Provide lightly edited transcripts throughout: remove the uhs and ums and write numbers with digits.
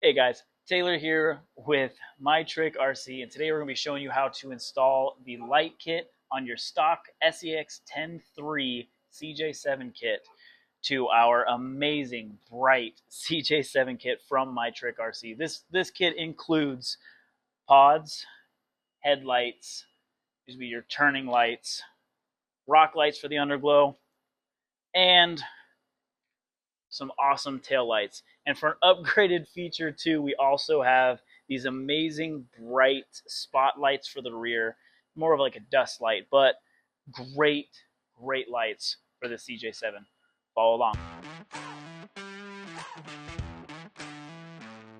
Hey guys, Taylor here with MyTrickRC, and today we're going to be showing you how to install the light kit on your stock SEX 10.3 CJ7 kit to our amazing bright CJ7 kit from MyTrickRC. This kit includes pods, headlights, these will be your turning lights, rock lights for the underglow, and some awesome tail lights. And for an upgraded feature too, we also have these amazing bright spotlights for the rear, more of like a dust light, but great lights for the CJ7. Follow along.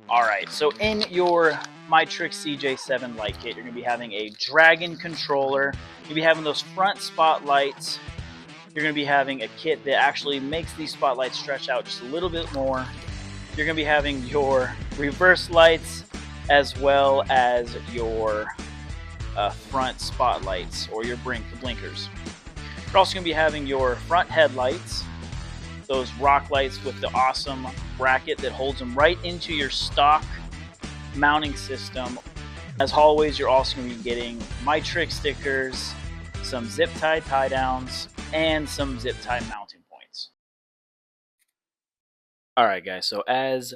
All right, so in your MyTrick CJ7 light kit, you're going to be having a Dragon controller. You'll be having those front spotlights. You're going to be having a kit that actually makes these spotlights stretch out just a little bit more. You're going to be having your reverse lights as well as your front spotlights or your blinkers. You're also going to be having your front headlights, those rock lights with the awesome bracket that holds them right into your stock mounting system. As always, you're also going to be getting MyTrick stickers, some zip tie tie downs, and some zip tie mounting points. Alright guys, so as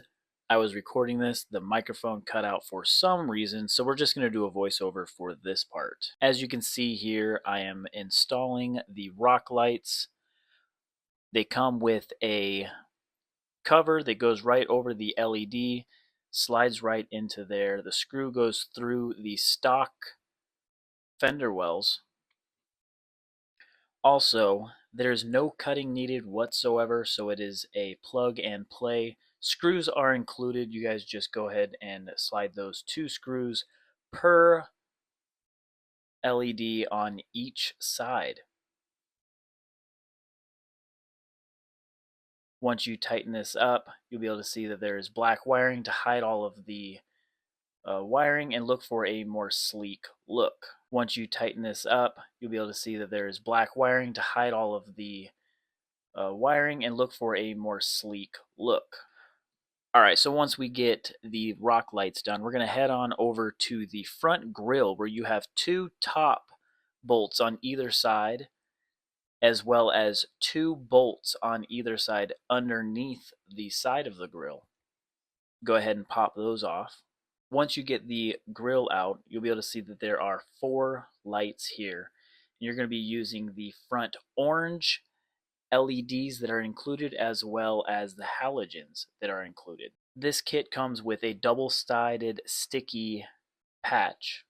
I was recording this, the microphone cut out for some reason, so we're just going to do a voiceover for this part. As you can see here, I am installing the rock lights. They come with a cover that goes right over the LED, slides right into there. The screw goes through the stock fender wells. Also, there's no cutting needed whatsoever, so it is a plug and play. Screws are included. You guys just go ahead and slide those 2 screws per LED on each side. Once you tighten this up, you'll be able to see that there is black wiring to hide all of the wiring and look for a more sleek look. Once you tighten this up, you'll be able to see that there is black wiring to hide all of the wiring and look for a more sleek look. Alright, so once we get the rock lights done, we're going to head on over to the front grille where you have 2 top bolts on either side, as well as 2 bolts on either side underneath the side of the grille. Go ahead and pop those off. Once you get the grille out, you'll be able to see that there are 4 lights here. You're going to be using the front orange LEDs that are included, as well as the halogens that are included. This kit comes with a double-sided sticky patch,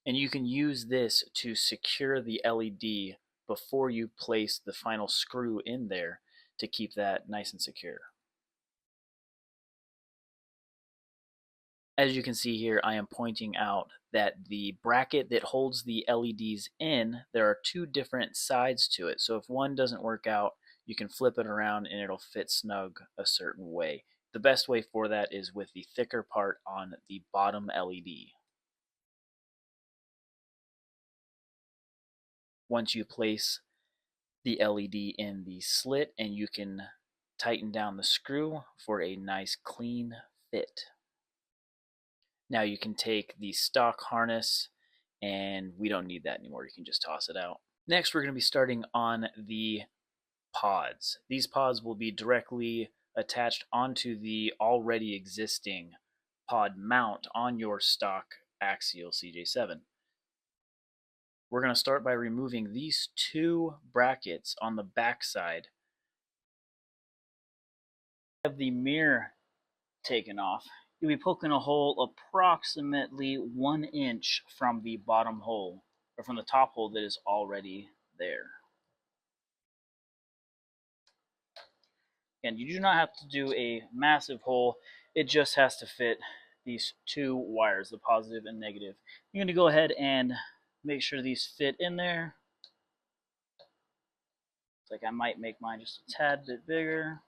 and you can use this to secure the LED before you place the final screw in there to keep that nice and secure. As you can see here, I am pointing out that the bracket that holds the LEDs in, there are 2 different sides to it. So if one doesn't work out, you can flip it around and it'll fit snug a certain way. The best way for that is with the thicker part on the bottom LED. Once you place the LED in the slit, and you can tighten down the screw for a nice clean fit. Now you can take the stock harness, and we don't need that anymore. You can just toss it out. Next, we're going to be starting on the pods. These pods will be directly attached onto the already existing pod mount on your stock Axial CJ7. We're going to start by removing these 2 brackets on the back side. Have the mirror taken off. You'll be poking a hole approximately 1 inch from the bottom hole, or from the top hole that is already there. And you do not have to do a massive hole, it just has to fit these 2 wires, the positive and negative. You're going to go ahead and make sure these fit in there. It's like I might make mine just a tad bit bigger.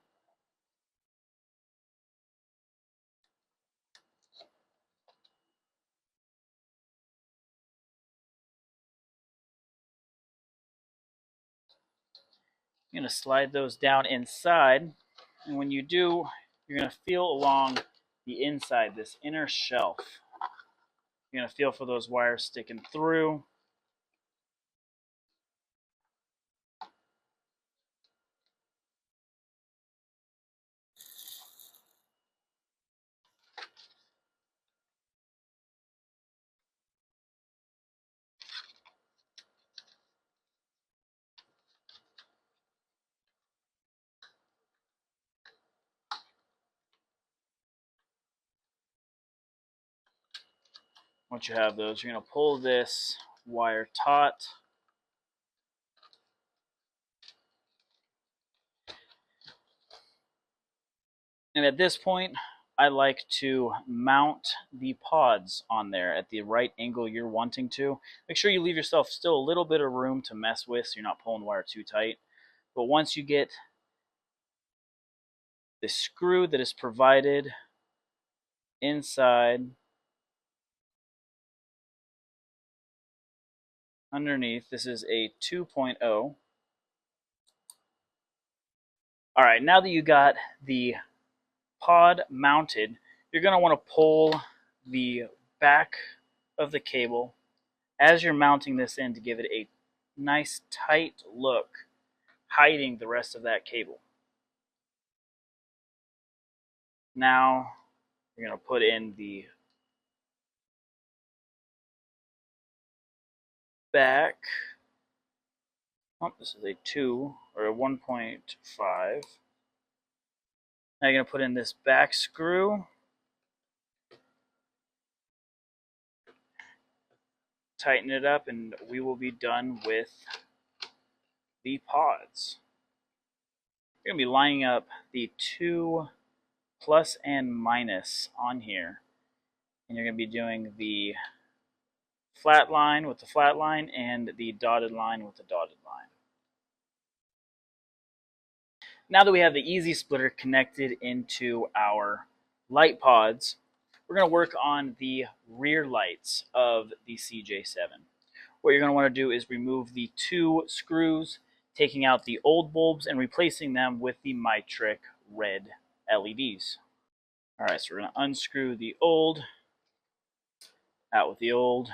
You're going to slide those down inside, and when you do, you're going to feel along the inside, this inner shelf. You're going to feel for those wires sticking through. Once you have those, you're going to pull this wire taut. And at this point, I like to mount the pods on there at the right angle you're wanting to. Make sure you leave yourself still a little bit of room to mess with so you're not pulling the wire too tight. But once you get the screw that is provided inside, underneath, this is a 2.0. All right, now that you got the pod mounted, you're going to want to pull the back of the cable as you're mounting this in to give it a nice tight look, hiding the rest of that cable. Now you're going to put in the back. Oh, this is a 2 or a 1.5. Now you're going to put in this back screw. Tighten it up and we will be done with the pods. You're going to be lining up the 2 plus and minus on here. And you're going to be doing the flat line with the flat line and the dotted line with the dotted line. Now that we have the easy splitter connected into our light pods, we're going to work on the rear lights of the CJ7. What you're going to want to do is remove the 2 screws, taking out the old bulbs and replacing them with the MyTrick red LEDs. All right, so we're going to unscrew the old, out with the old,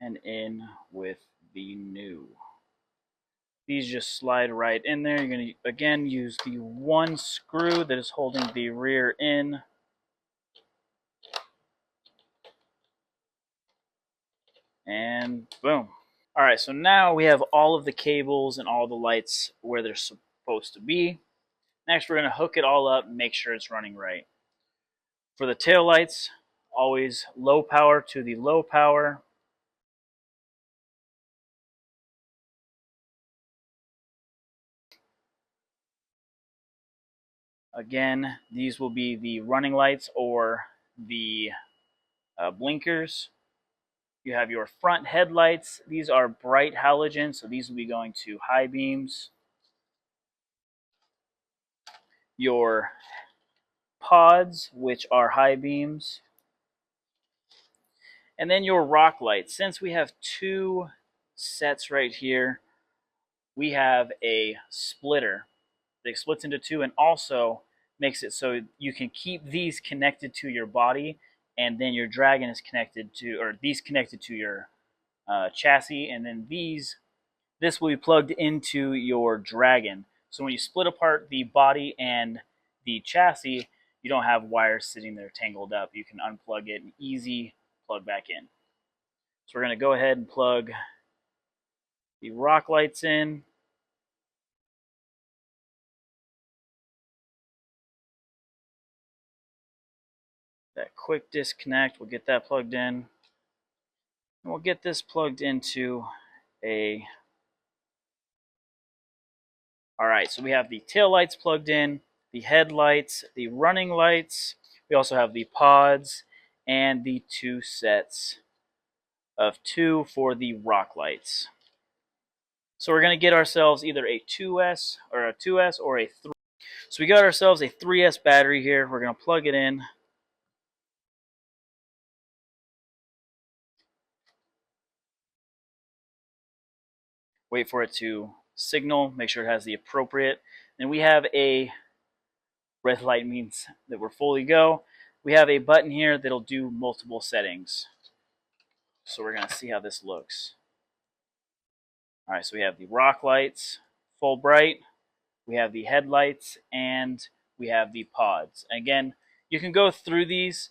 and in with the new. These just slide right in there. You're going to, again, use the 1 screw that is holding the rear in. And boom. All right, so now we have all of the cables and all the lights where they're supposed to be. Next, we're going to hook it all up and make sure it's running right. For the tail lights, always low power to the low power. Again, these will be the running lights or the blinkers. You have your front headlights. These are bright halogen, so these will be going to high beams. Your pods, which are high beams. And then your rock lights. Since we have 2 sets right here, we have a splitter that splits into 2 and also makes it so you can keep these connected to your body, and then your dragon is connected to, or these connected to your chassis, and then this will be plugged into your dragon. So when you split apart the body and the chassis, you don't have wires sitting there tangled up. You can unplug it and easy plug back in. So we're going to go ahead and plug the rock lights in. That quick disconnect, we'll get that plugged in. And we'll get this plugged into a... All right, so we have the tail lights plugged in, the headlights, the running lights. We also have the pods and the 2 sets of 2 for the rock lights. So we're going to get ourselves either a 2S or a 2S or a 3. So we got ourselves a 3S battery here. We're going to plug it in. Wait for it to signal, make sure it has the appropriate. Then we have a Red light means that we're fully go. We have a button here that'll do multiple settings. So we're going to see how this looks. All right, so we have the rock lights, full bright, we have the headlights, and we have the pods. Again, you can go through these.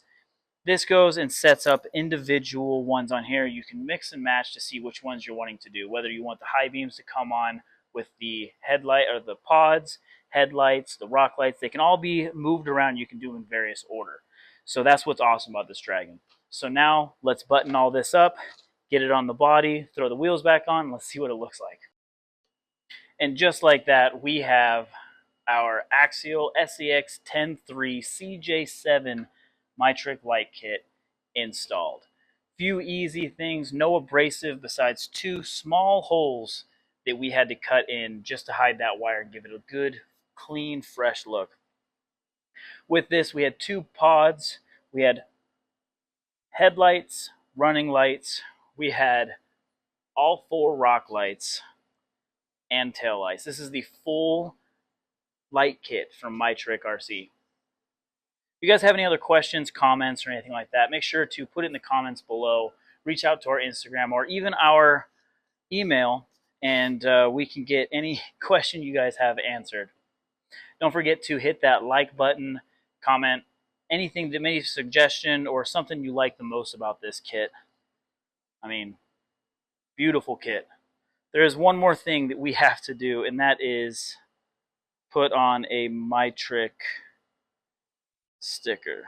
This goes and sets up individual ones on here. You can mix and match to see which ones you're wanting to do, whether you want the high beams to come on with the headlight or the pods, headlights, the rock lights. They can all be moved around. You can do them in various order. So that's what's awesome about this Dragon. So now let's button all this up, get it on the body, throw the wheels back on, let's see what it looks like. And just like that, we have our Axial SEX-10.3 CJ7 MyTrick light kit installed. Few easy things, no abrasive besides 2 small holes that we had to cut in just to hide that wire and give it a good, clean, fresh look. With this, we had 2 pods. We had headlights, running lights. We had all 4 rock lights and tail lights. This is the full light kit from MyTrickRC. If you guys have any other questions, comments, or anything like that, make sure to put it in the comments below. Reach out to our Instagram or even our email, and we can get any question you guys have answered. Don't forget to hit that like button, comment anything that may be a suggestion or something you like the most about this kit. I mean, beautiful kit. There is one more thing that we have to do, and that is put on a MyTrick sticker.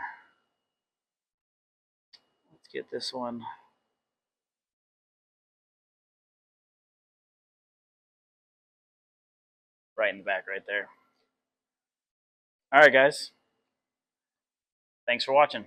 Let's get this one. Right in the back right there. All right, guys. Thanks for watching.